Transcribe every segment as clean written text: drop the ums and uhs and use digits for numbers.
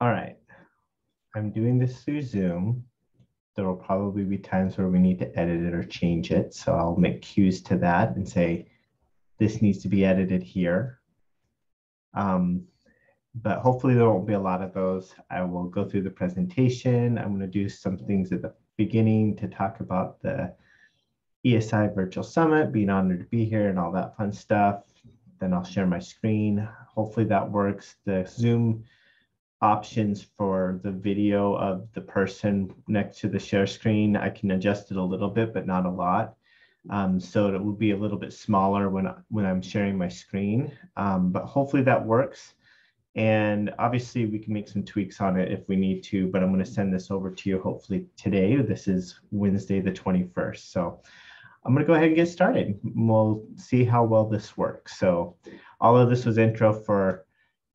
All right, I'm doing this through Zoom. There will probably be times where we need to edit it or change it. So I'll make cues to that and say, this needs to be edited here. But hopefully there won't be a lot of those. I will go through the presentation. I'm going to do some things at the beginning to talk about the ESI Virtual Summit, being honored to be here and all that fun stuff. Then I'll share my screen. Hopefully that works. The Zoom options for the video of the person next to the share screen, I can adjust it a little bit, but not a lot. So it will be a little bit smaller when I'm sharing my screen, but hopefully that works. And obviously we can make some tweaks on it if we need to, but I'm going to send this over to you hopefully today. This is Wednesday the 21st. So I'm going to go ahead and get started. We'll see how well this works. So all of this was intro for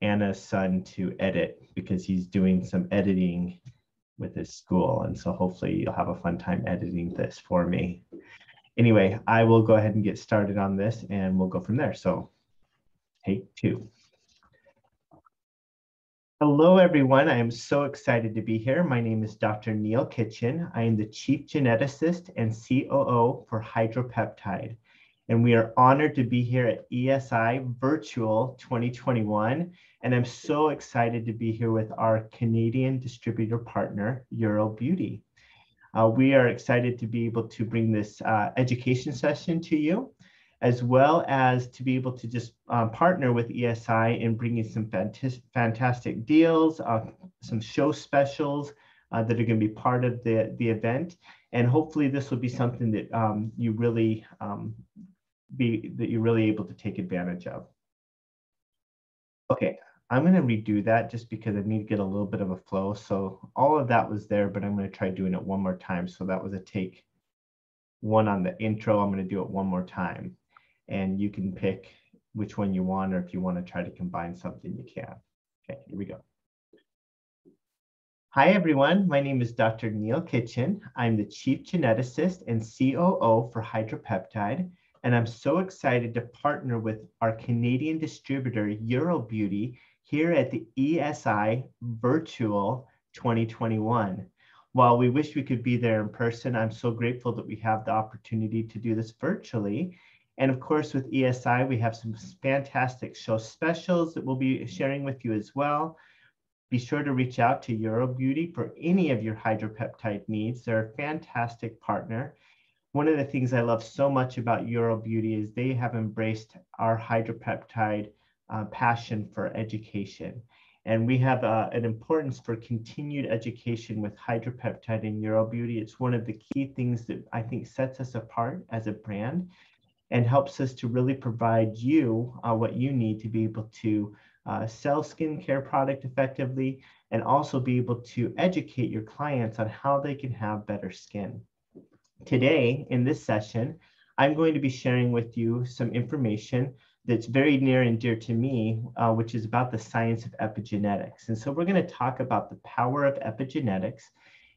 Anna's son to edit because he's doing some editing with his school. And so hopefully you'll have a fun time editing this for me. Anyway, I will go ahead and get started on this and we'll go from there. So take two. Hello, everyone. I am so excited to be here. My name is Dr. Neal Kitchen. I am the Chief Geneticist and COO for Hydropeptide. And we are honored to be here at ESI Virtual 2021. And I'm so excited to be here with our Canadian distributor partner, EuroBeauty. We are excited to be able to bring this education session to you, as well as to be able to just partner with ESI in bringing some fantastic deals, some show specials that are going to be part of the event. And hopefully this will be something that you're really able to take advantage of. Okay, I'm going to redo that just because I need to get a little bit of a flow. So all of that was there, but I'm going to try doing it one more time. So that was a take one on the intro. I'm going to do it one more time. And you can pick which one you want, or if you want to try to combine something, you can. Okay, here we go. Hi, everyone. My name is Dr. Neal Kitchen. I'm the Chief Geneticist and COO for Hydropeptide, and I'm so excited to partner with our Canadian distributor, EuroBeauty, here at the ESI Virtual 2021. While we wish we could be there in person, I'm so grateful that we have the opportunity to do this virtually. And of course, with ESI, we have some fantastic show specials that we'll be sharing with you as well. Be sure to reach out to EuroBeauty for any of your hydropeptide needs. They're a fantastic partner. One of the things I love so much about EuroBeauty is they have embraced our hydropeptide passion for education. And we have an importance for continued education with hydropeptide and EuroBeauty. It's one of the key things that I think sets us apart as a brand and helps us to really provide you what you need to be able to sell skincare product effectively and also be able to educate your clients on how they can have better skin. Today, in this session, I'm going to be sharing with you some information that's very near and dear to me, which is about the science of epigenetics. And so we're going to talk about the power of epigenetics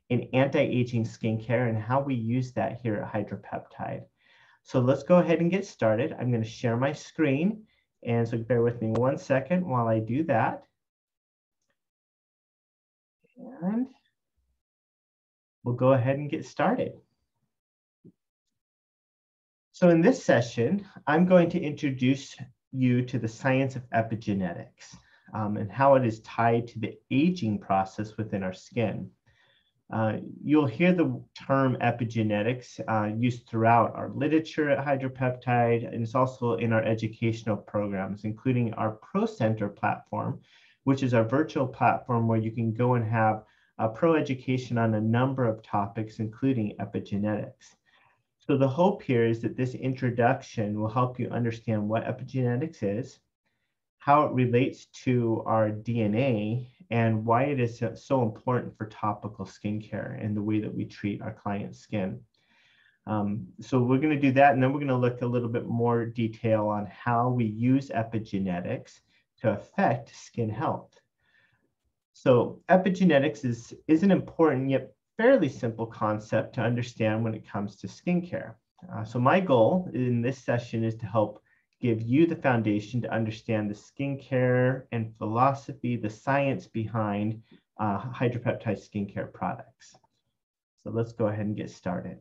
in anti-aging skincare and how we use that here at Hydropeptide. So let's go ahead and get started. I'm going to share my screen. And so bear with me 1 second while I do that. And we'll go ahead and get started. So in this session, I'm going to introduce you to the science of epigenetics and how it is tied to the aging process within our skin. You'll hear the term epigenetics used throughout our literature at Hydropeptide, and it's also in our educational programs, including our Pro Center platform, which is our virtual platform where you can go and have pro education on a number of topics, including epigenetics. So the hope here is that this introduction will help you understand what epigenetics is, how it relates to our DNA, and why it is so important for topical skincare and the way that we treat our client's skin. So we're going to do that, and then we're going to look a little bit more detail on how we use epigenetics to affect skin health. So epigenetics is an important yet fairly simple concept to understand when it comes to skincare. So my goal in this session is to help give you the foundation to understand the skincare and philosophy, the science behind hydropeptide skincare products. So let's go ahead and get started.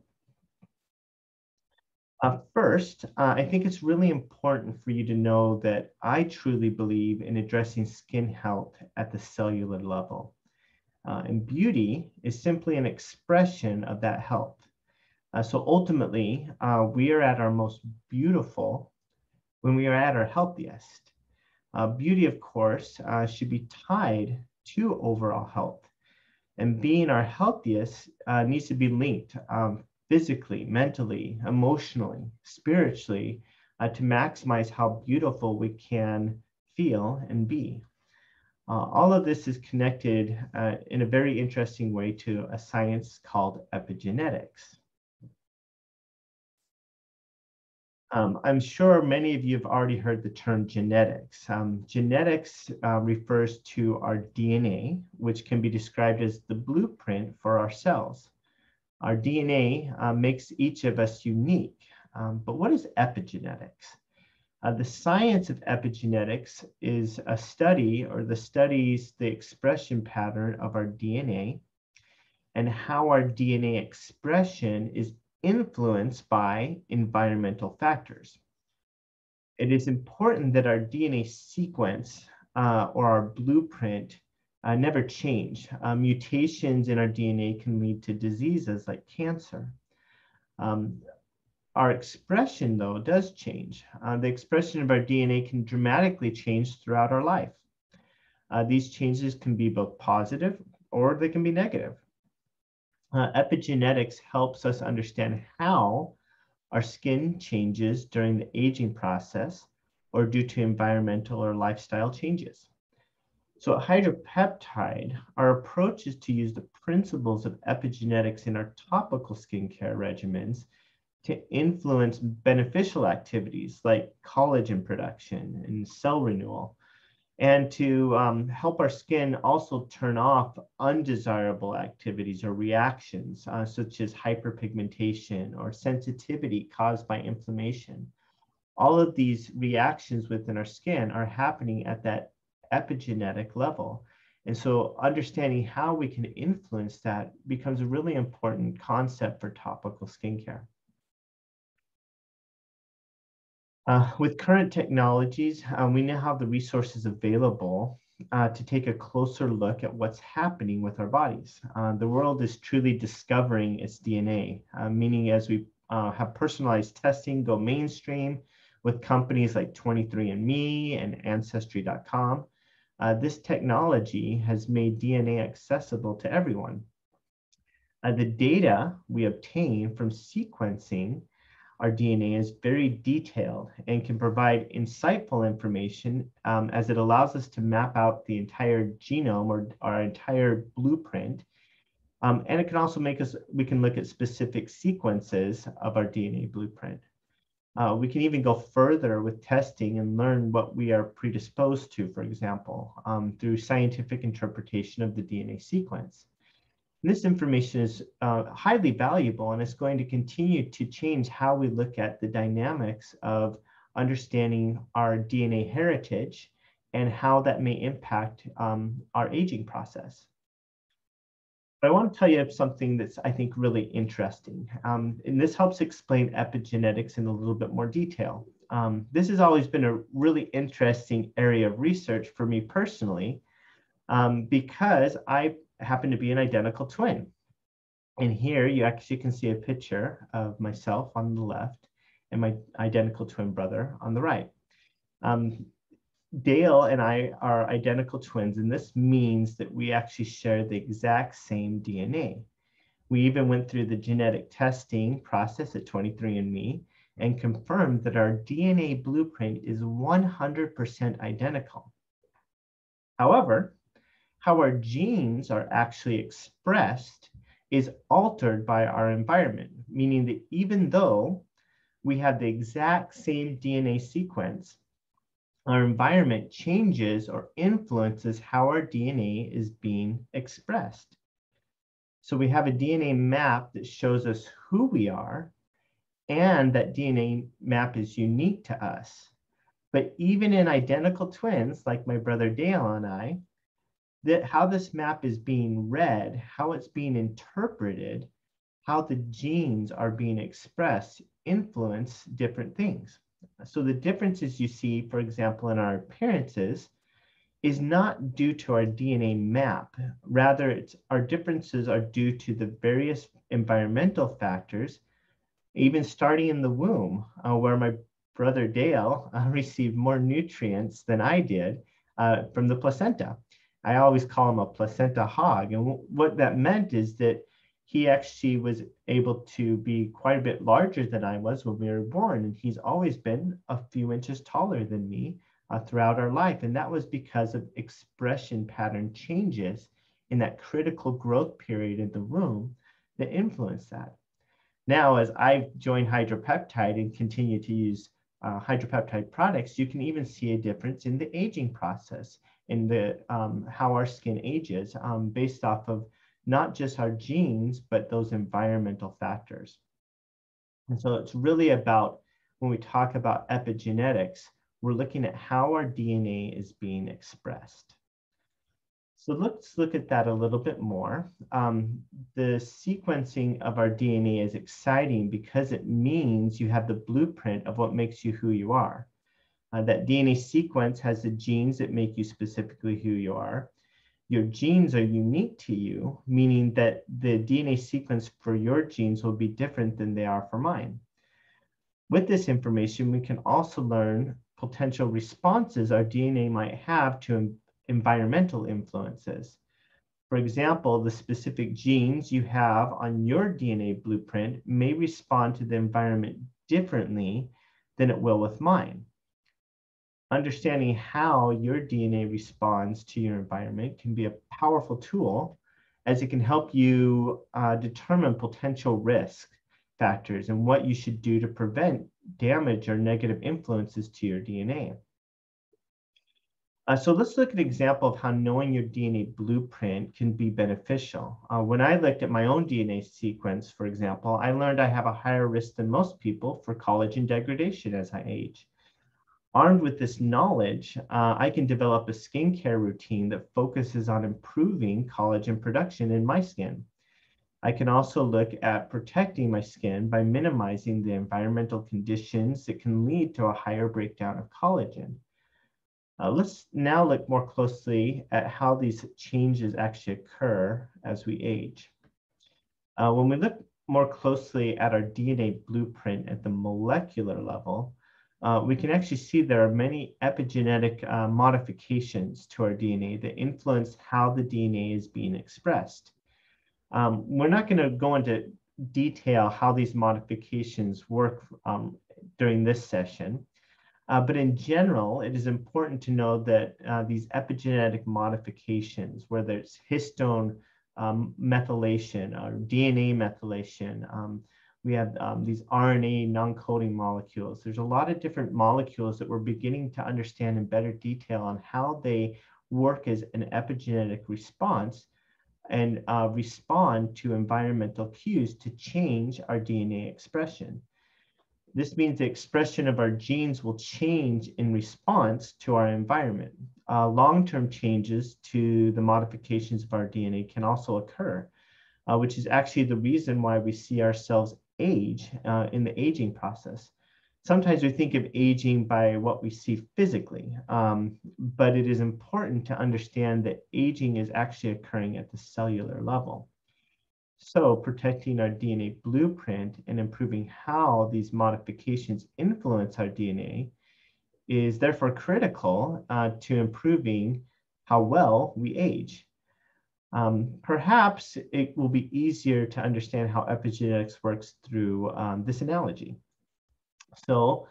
First, I think it's really important for you to know that I truly believe in addressing skin health at the cellular level. And beauty is simply an expression of that health. So ultimately, we are at our most beautiful when we are at our healthiest. Beauty, of course, should be tied to overall health. And being our healthiest needs to be linked physically, mentally, emotionally, spiritually, to maximize how beautiful we can feel and be. All of this is connected in a very interesting way to a science called epigenetics. I'm sure many of you have already heard the term genetics. Genetics refers to our DNA, which can be described as the blueprint for our cells. Our DNA makes each of us unique. But what is epigenetics? The science of epigenetics is a study, or the studies the expression pattern of our DNA and how our DNA expression is influenced by environmental factors. It is important that our DNA sequence or our blueprint never change. Mutations in our DNA can lead to diseases like cancer. Our expression, though, does change. The expression of our DNA can dramatically change throughout our life. These changes can be both positive or they can be negative. Epigenetics helps us understand how our skin changes during the aging process or due to environmental or lifestyle changes. So at Hydropeptide, our approach is to use the principles of epigenetics in our topical skincare regimens to influence beneficial activities like collagen production and cell renewal, and to help our skin also turn off undesirable activities or reactions, such as hyperpigmentation or sensitivity caused by inflammation. All of these reactions within our skin are happening at that epigenetic level. And so understanding how we can influence that becomes a really important concept for topical skincare. With current technologies, we now have the resources available to take a closer look at what's happening with our bodies. The world is truly discovering its DNA, meaning as we have personalized testing go mainstream with companies like 23andMe and Ancestry.com, this technology has made DNA accessible to everyone. The data we obtain from sequencing our DNA is very detailed and can provide insightful information as it allows us to map out the entire genome or our entire blueprint. And it can also we can look at specific sequences of our DNA blueprint. We can even go further with testing and learn what we are predisposed to, for example, through scientific interpretation of the DNA sequence. This information is highly valuable, and it's going to continue to change how we look at the dynamics of understanding our DNA heritage and how that may impact our aging process. But I want to tell you something that's, I think, really interesting. And this helps explain epigenetics in a little bit more detail. This has always been a really interesting area of research for me personally, because I happen to be an identical twin. And here you actually can see a picture of myself on the left and my identical twin brother on the right. Dale and I are identical twins, and this means that we actually share the exact same DNA. We even went through the genetic testing process at 23andMe and confirmed that our DNA blueprint is 100% identical. However, how our genes are actually expressed is altered by our environment, meaning that even though we have the exact same DNA sequence, our environment changes or influences how our DNA is being expressed. So we have a DNA map that shows us who we are, and that DNA map is unique to us. But even in identical twins, like my brother Dale and I, how this map is being read, how it's being interpreted, how the genes are being expressed influence different things. So the differences you see, for example, in our appearances is not due to our DNA map. Rather, our differences are due to the various environmental factors, even starting in the womb, where my brother Dale received more nutrients than I did from the placenta. I always call him a placenta hog. And what that meant is that he actually was able to be quite a bit larger than I was when we were born. And he's always been a few inches taller than me throughout our life. And that was because of expression pattern changes in that critical growth period in the womb that influenced that. Now, as I've joined Hydropeptide and continue to use hydropeptide products, you can even see a difference in the aging process, in the how our skin ages based off of not just our genes, but those environmental factors. And so it's really about, when we talk about epigenetics, we're looking at how our DNA is being expressed. So let's look at that a little bit more. The sequencing of our DNA is exciting because it means you have the blueprint of what makes you who you are. That DNA sequence has the genes that make you specifically who you are. Your genes are unique to you, meaning that the DNA sequence for your genes will be different than they are for mine. With this information, we can also learn potential responses our DNA might have to environmental influences. For example, the specific genes you have on your DNA blueprint may respond to the environment differently than it will with mine. Understanding how your DNA responds to your environment can be a powerful tool, as it can help you determine potential risk factors and what you should do to prevent damage or negative influences to your DNA. So let's look at an example of how knowing your DNA blueprint can be beneficial. When I looked at my own DNA sequence, for example, I learned I have a higher risk than most people for collagen degradation as I age. Armed with this knowledge, I can develop a skincare routine that focuses on improving collagen production in my skin. I can also look at protecting my skin by minimizing the environmental conditions that can lead to a higher breakdown of collagen. Let's now look more closely at how these changes actually occur as we age. When we look more closely at our DNA blueprint at the molecular level, we can actually see there are many epigenetic modifications to our DNA that influence how the DNA is being expressed. We're not going to go into detail how these modifications work during this session. But in general, it is important to know that these epigenetic modifications, whether it's histone methylation or DNA methylation, we have these RNA non-coding molecules. There's a lot of different molecules that we're beginning to understand in better detail on how they work as an epigenetic response and respond to environmental cues to change our DNA expression. This means the expression of our genes will change in response to our environment. Long-term changes to the modifications of our DNA can also occur, which is actually the reason why we see ourselves age in the aging process. Sometimes we think of aging by what we see physically, but it is important to understand that aging is actually occurring at the cellular level. So protecting our DNA blueprint and improving how these modifications influence our DNA is therefore critical to improving how well we age. Perhaps it will be easier to understand how epigenetics works through this analogy. So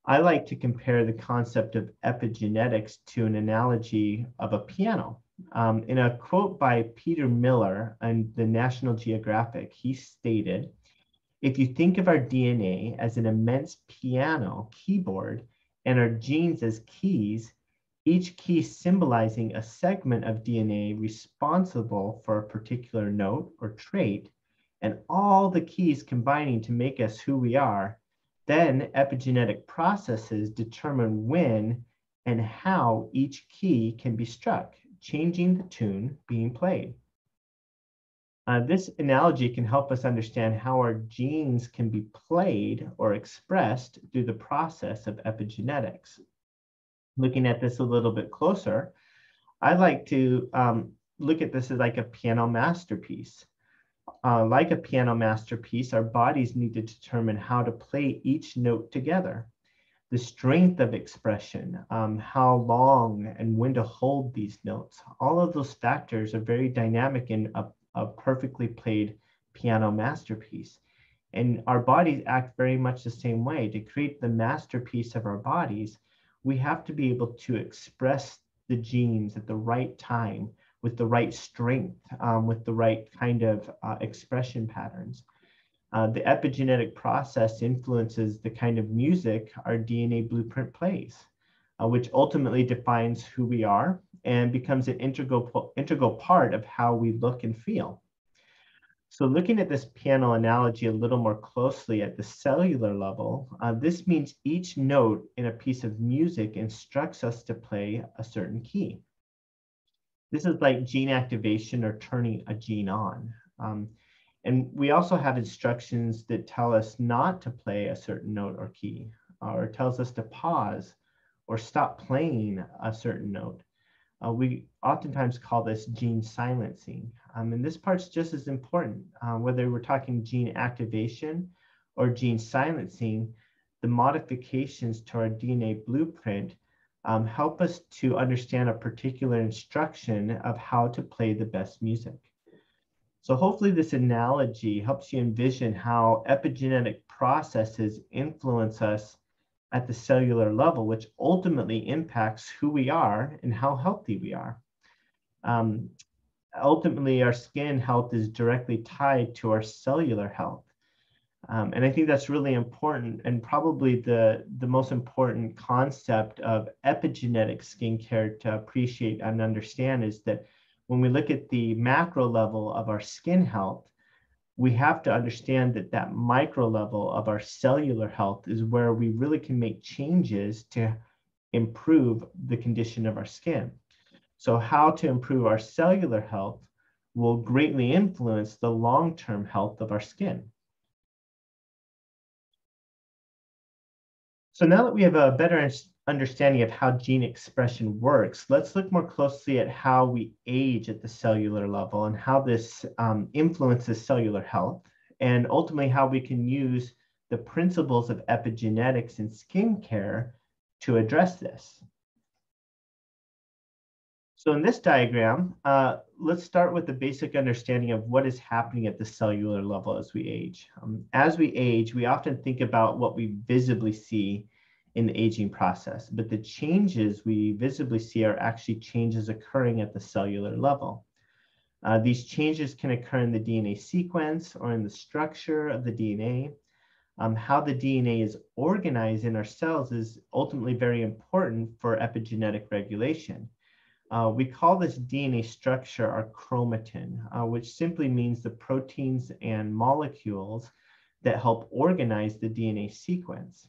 I like to compare the concept of epigenetics to an analogy of a piano. In a quote by Peter Miller in the National Geographic, he stated, "If you think of our DNA as an immense piano keyboard and our genes as keys, each key symbolizing a segment of DNA responsible for a particular note or trait, and all the keys combining to make us who we are, then epigenetic processes determine when and how each key can be struck changing the tune being played. This analogy can help us understand how our genes can be played or expressed through the process of epigenetics. Looking at this a little bit closer, I like to look at this as like a piano masterpiece. Like a piano masterpiece, our bodies need to determine how to play each note together. The strength of expression, how long and when to hold these notes, all of those factors are very dynamic in a perfectly played piano masterpiece. And our bodies act very much the same way. To create the masterpiece of our bodies, we have to be able to express the genes at the right time, with the right strength, with the right kind of expression patterns. The epigenetic process influences the kind of music our DNA blueprint plays, which ultimately defines who we are and becomes an integral part of how we look and feel. So looking at this piano analogy a little more closely at the cellular level, this means each note in a piece of music instructs us to play a certain key. This is like gene activation or turning a gene on. And we also have instructions that tell us not to play a certain note or key, or tells us to pause or stop playing a certain note. We oftentimes call this gene silencing. And this part's just as important. Whether we're talking gene activation or gene silencing, the modifications to our DNA blueprint help us to understand a particular instruction of how to play the best music. So hopefully this analogy helps you envision how epigenetic processes influence us at the cellular level, which ultimately impacts who we are and how healthy we are. Ultimately, our skin health is directly tied to our cellular health. And I think that's really important, and probably the most important concept of epigenetic skincare to appreciate and understand is that when we look at the macro level of our skin health, we have to understand that that micro level of our cellular health is where we really can make changes to improve the condition of our skin. So how to improve our cellular health will greatly influence the long-term health of our skin. So now that we have a better understanding of how gene expression works, let's look more closely at how we age at the cellular level and how this influences cellular health, and ultimately how we can use the principles of epigenetics in skincare to address this. So in this diagram, let's start with the basic understanding of what is happening at the cellular level as we age. As we age, we often think about what we visibly see in the aging process, but the changes we visibly see are actually changes occurring at the cellular level. These changes can occur in the DNA sequence or in the structure of the DNA. How the DNA is organized in our cells is ultimately very important for epigenetic regulation. We call this DNA structure our chromatin, which simply means the proteins and molecules that help organize the DNA sequence.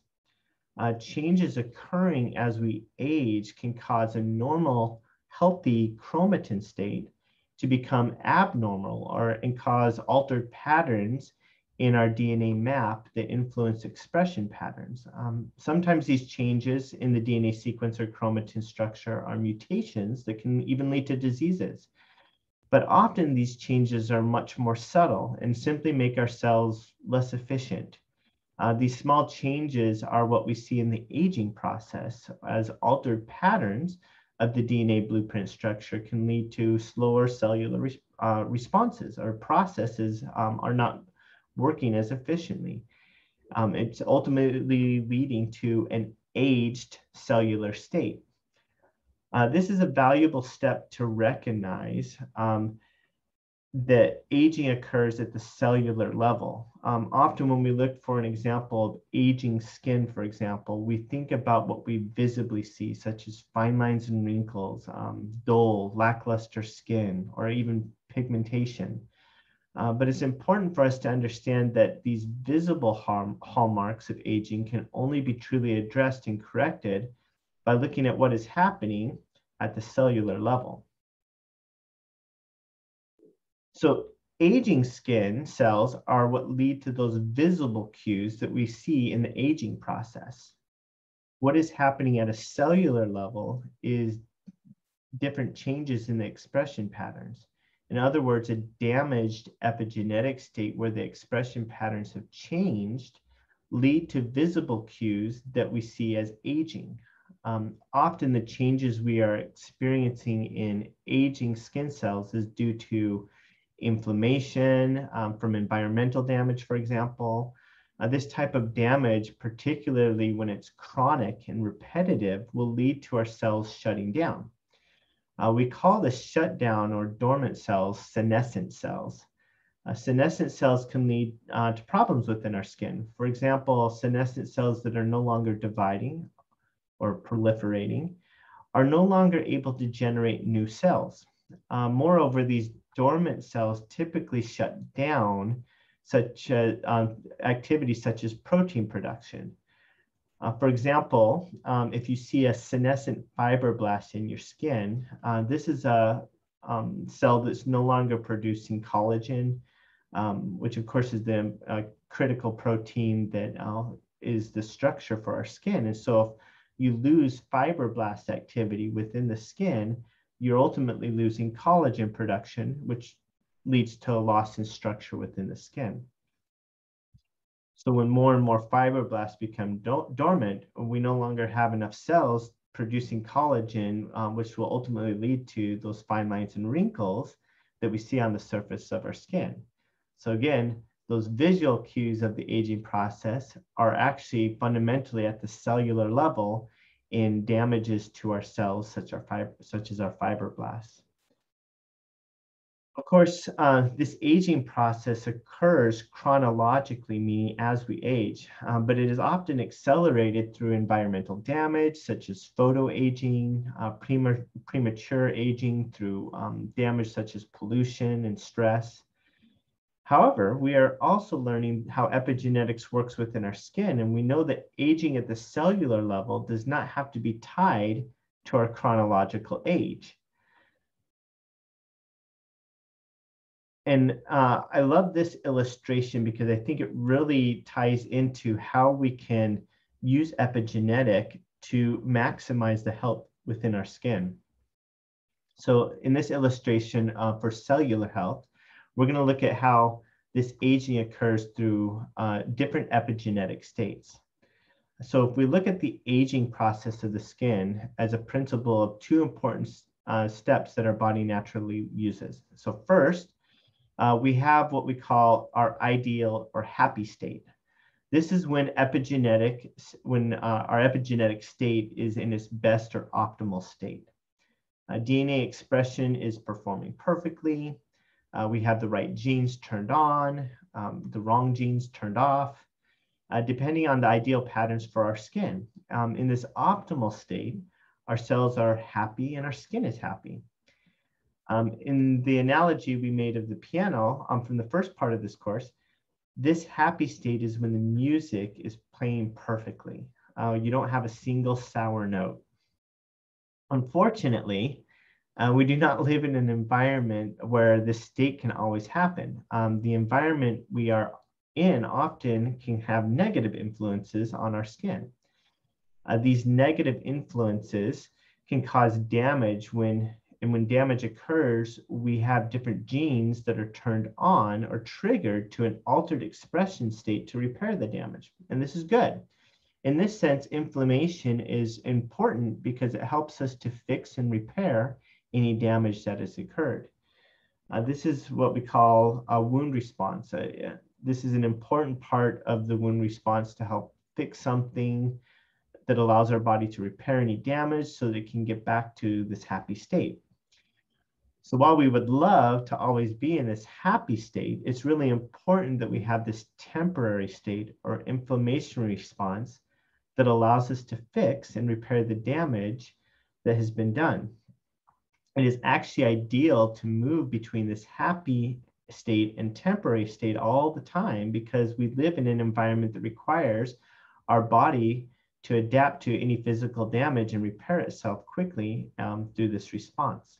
Changes occurring as we age can cause a normal, healthy chromatin state to become abnormal and cause altered patterns in our DNA map that influence expression patterns. Sometimes these changes in the DNA sequence or chromatin structure are mutations that can even lead to diseases. But often these changes are much more subtle and simply make our cells less efficient. These small changes are what we see in the aging process, as altered patterns of the DNA blueprint structure can lead to slower cellular responses, or processes are not working as efficiently. It's ultimately leading to an aged cellular state. This is a valuable step to recognize that aging occurs at the cellular level. Often when we look for an example of aging skin, for example, we think about what we visibly see, such as fine lines and wrinkles, dull, lackluster skin, or even pigmentation. But it's important for us to understand that these visible hallmarks of aging can only be truly addressed and corrected by looking at what is happening at the cellular level. So aging skin cells are what lead to those visible cues that we see in the aging process. What is happening at a cellular level is different changes in the expression patterns. In other words, a damaged epigenetic state where the expression patterns have changed lead to visible cues that we see as aging. Often the changes we are experiencing in aging skin cells is due to inflammation from environmental damage, for example. This type of damage, particularly when it's chronic and repetitive, will lead to our cells shutting down. We call the shutdown or dormant cells senescent cells. Senescent cells can lead to problems within our skin. For example, senescent cells that are no longer dividing or proliferating are no longer able to generate new cells. Moreover, these dormant cells typically shut down such activities such as protein production. For example, if you see a senescent fibroblast in your skin, this is a cell that's no longer producing collagen, which of course is the critical protein that is the structure for our skin. And so if you lose fibroblast activity within the skin, you're ultimately losing collagen production, which leads to a loss in structure within the skin. So when more and more fibroblasts become dormant, we no longer have enough cells producing collagen, which will ultimately lead to those fine lines and wrinkles that we see on the surface of our skin. So again, those visual cues of the aging process are actually fundamentally at the cellular level in damages to our cells, such as our fibroblasts. Of course, this aging process occurs chronologically, meaning as we age, but it is often accelerated through environmental damage, such as photoaging, premature aging through damage such as pollution and stress. However, we are also learning how epigenetics works within our skin, and we know that aging at the cellular level does not have to be tied to our chronological age. And I love this illustration because I think it really ties into how we can use epigenetic to maximize the health within our skin. So in this illustration for cellular health, we're going to look at how this aging occurs through different epigenetic states. So if we look at the aging process of the skin as a principle of two important steps that our body naturally uses. So first, we have what we call our ideal or happy state. This is when our epigenetic state is in its best or optimal state. DNA expression is performing perfectly. We have the right genes turned on, the wrong genes turned off, depending on the ideal patterns for our skin. In this optimal state, our cells are happy and our skin is happy. In the analogy we made of the piano from the first part of this course, this happy state is when the music is playing perfectly. You don't have a single sour note. Unfortunately, we do not live in an environment where this state can always happen. The environment we are in often can have negative influences on our skin. These negative influences can cause damage when damage occurs, we have different genes that are turned on or triggered to an altered expression state to repair the damage. And this is good. In this sense, inflammation is important because it helps us to fix and repair any damage that has occurred. This is what we call a wound response. This is an important part of the wound response to help fix something that allows our body to repair any damage so that it can get back to this happy state. So while we would love to always be in this happy state, it's really important that we have this temporary state or inflammation response that allows us to fix and repair the damage that has been done. It is actually ideal to move between this happy state and temporary state all the time because we live in an environment that requires our body to adapt to any physical damage and repair itself quickly through this response.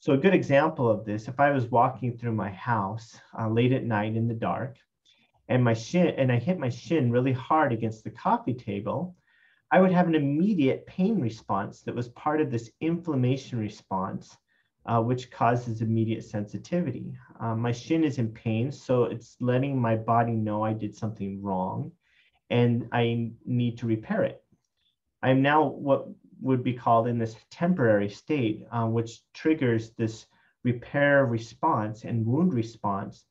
So a good example of this, if I was walking through my house late at night in the dark, and I hit my shin really hard against the coffee table, I would have an immediate pain response that was part of this inflammation response, which causes immediate sensitivity. My shin is in pain, so it's letting my body know I did something wrong and I need to repair it. I'm now what would be called in this temporary state, which triggers this repair response and wound response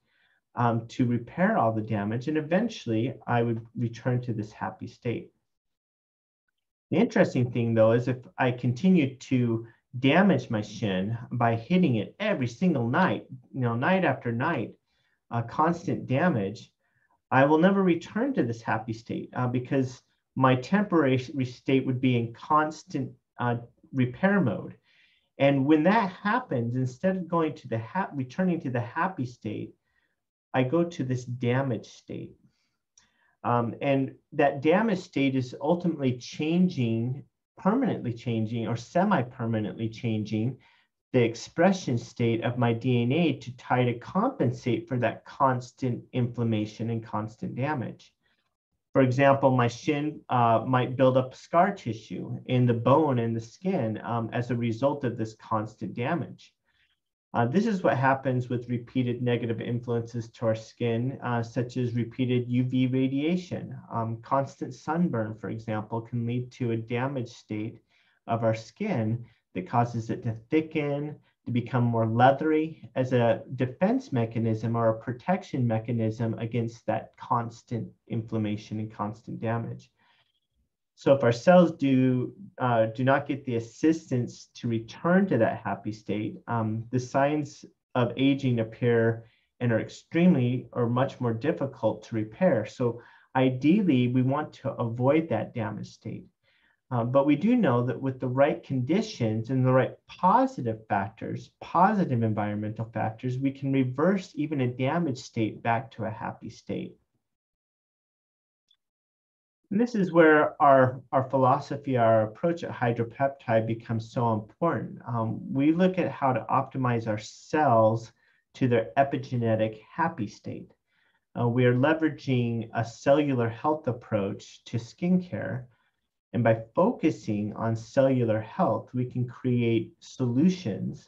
to repair all the damage. And eventually I would return to this happy state. The interesting thing though, is if I continue to damage my shin by hitting it every single night, night after night, constant damage, I will never return to this happy state because my temporary state would be in constant repair mode. And when that happens, instead of going to returning to the happy state, I go to this damaged state. And that damaged state is ultimately permanently changing or semi-permanently changing the expression state of my DNA to try to compensate for that constant inflammation and constant damage. For example, my shin might build up scar tissue in the bone and the skin as a result of this constant damage. This is what happens with repeated negative influences to our skin, such as repeated UV radiation. Constant sunburn, for example, can lead to a damaged state of our skin that causes it to thicken, to become more leathery as a defense mechanism or a protection mechanism against that constant inflammation and constant damage. So if our cells do not get the assistance to return to that happy state, the signs of aging appear and are extremely or much more difficult to repair. So ideally, we want to avoid that damaged state. But we do know that with the right conditions and the right positive factors, positive environmental factors, we can reverse even a damaged state back to a happy state. And this is where our philosophy, our approach at Hydropeptide becomes so important. We look at how to optimize our cells to their epigenetic happy state. We are leveraging a cellular health approach to skincare. And by focusing on cellular health, we can create solutions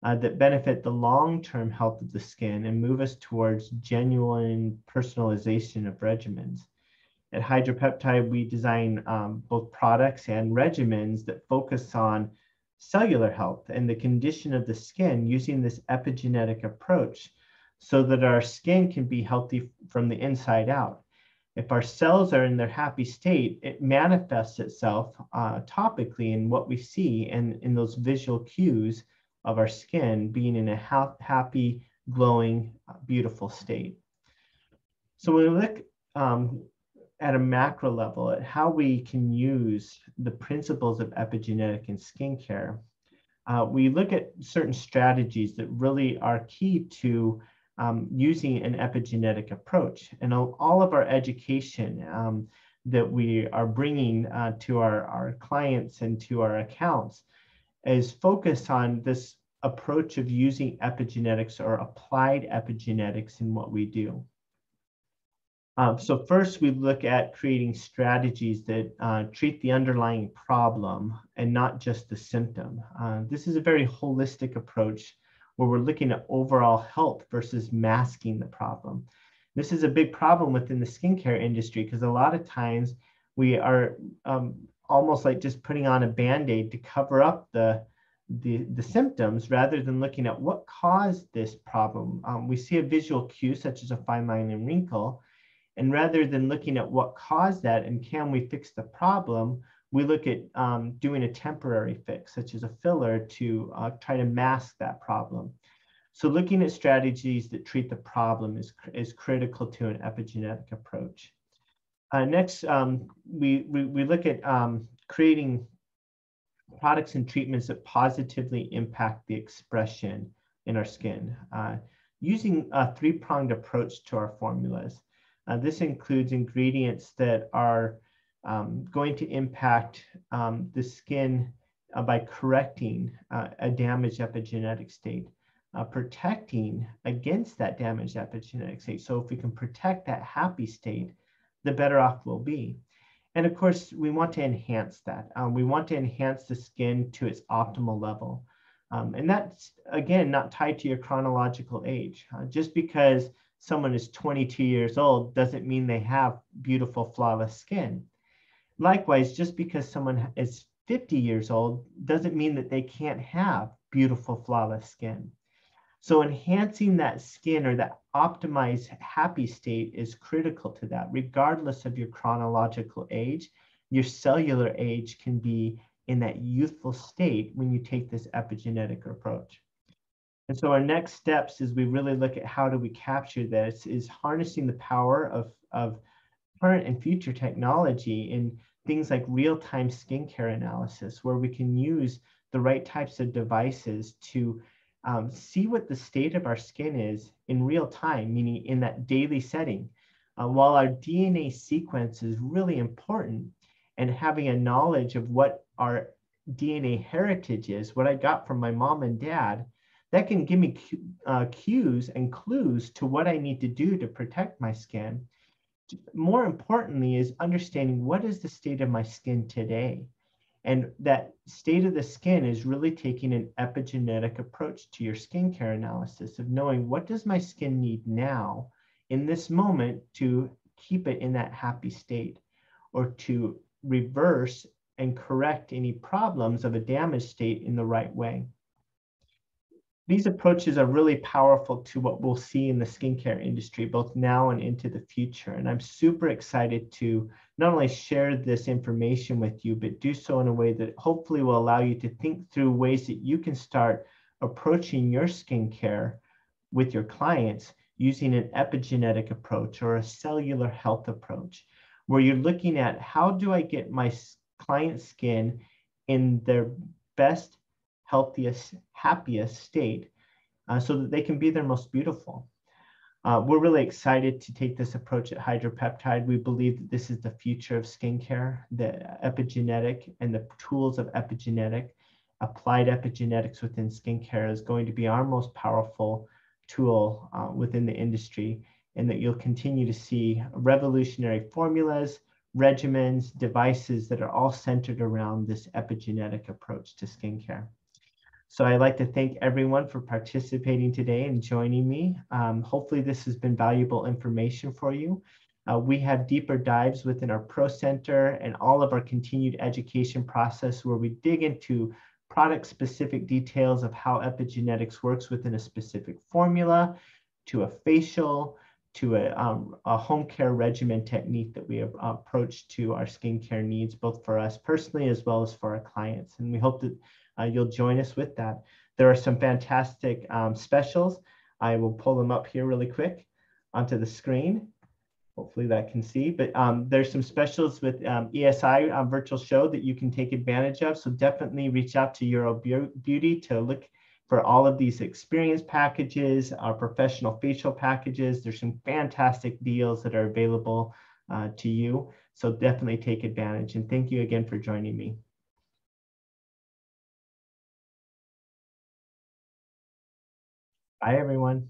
that benefit the long-term health of the skin and move us towards genuine personalization of regimens. At Hydropeptide, we design both products and regimens that focus on cellular health and the condition of the skin using this epigenetic approach so that our skin can be healthy from the inside out. If our cells are in their happy state, it manifests itself topically in what we see and in those visual cues of our skin being in a happy, glowing, beautiful state. So when we look at a macro level at how we can use the principles of epigenetic in skincare, we look at certain strategies that really are key to using an epigenetic approach. And all of our education that we are bringing to our clients and to our accounts is focused on this approach of using epigenetics or applied epigenetics in what we do. So first, we look at creating strategies that treat the underlying problem and not just the symptom. This is a very holistic approach where we're looking at overall health versus masking the problem. This is a big problem within the skincare industry because a lot of times we are almost like just putting on a Band-Aid to cover up the symptoms rather than looking at what caused this problem. We see a visual cue such as a fine line and wrinkle, and rather than looking at what caused that and can we fix the problem, we look at doing a temporary fix, such as a filler, to try to mask that problem. So looking at strategies that treat the problem is critical to an epigenetic approach. Next, we look at creating products and treatments that positively impact the expression in our skin, using a three-pronged approach to our formulas. This includes ingredients that are going to impact the skin by correcting a damaged epigenetic state, protecting against that damaged epigenetic state. So if we can protect that happy state, the better off we'll be. And of course, we want to enhance that. We want to enhance the skin to its optimal level. And that's, again, not tied to your chronological age. Just because someone is 22 years old doesn't mean they have beautiful, flawless skin. Likewise, just because someone is 50 years old doesn't mean that they can't have beautiful, flawless skin. So enhancing that skin or that optimized happy state is critical to that. Regardless of your chronological age, your cellular age can be in that youthful state when you take this epigenetic approach. And so our next steps as we really look at how do we capture this is harnessing the power of current and future technology in things like real-time skincare analysis, where we can use the right types of devices to see what the state of our skin is in real time, meaning in that daily setting. While our DNA sequence is really important, and having a knowledge of what our DNA heritage is, what I got from my mom and dad, that can give me cues and clues to what I need to do to protect my skin. More importantly is understanding what is the state of my skin today. And that state of the skin is really taking an epigenetic approach to your skincare analysis of knowing what does my skin need now in this moment to keep it in that happy state, or to reverse and correct any problems of a damaged state in the right way. These approaches are really powerful to what we'll see in the skincare industry, both now and into the future. And I'm super excited to not only share this information with you, but do so in a way that hopefully will allow you to think through ways that you can start approaching your skincare with your clients using an epigenetic approach or a cellular health approach, where you're looking at how do I get my client's skin in their best, healthiest, happiest state so that they can be their most beautiful. We're really excited to take this approach at Hydropeptide. We believe that this is the future of skincare, the epigenetic and the tools of epigenetic. Applied epigenetics within skincare is going to be our most powerful tool within the industry, and that you'll continue to see revolutionary formulas, regimens, devices that are all centered around this epigenetic approach to skincare. So I'd like to thank everyone for participating today and joining me. Hopefully this has been valuable information for you. We have deeper dives within our Pro Center and all of our continued education process, where we dig into product-specific details of how epigenetics works within a specific formula, to a facial, to a home care regimen technique that we have approached to our skincare needs, both for us personally as well as for our clients. And we hope that you'll join us with that. There are some fantastic specials. I will pull them up here really quick onto the screen. Hopefully that can see, but there's some specials with ESI virtual show that you can take advantage of. So definitely reach out to EuroBeauty to look for all of these experience packages, our professional facial packages. There's some fantastic deals that are available to you. So definitely take advantage. And thank you again for joining me. Bye, everyone.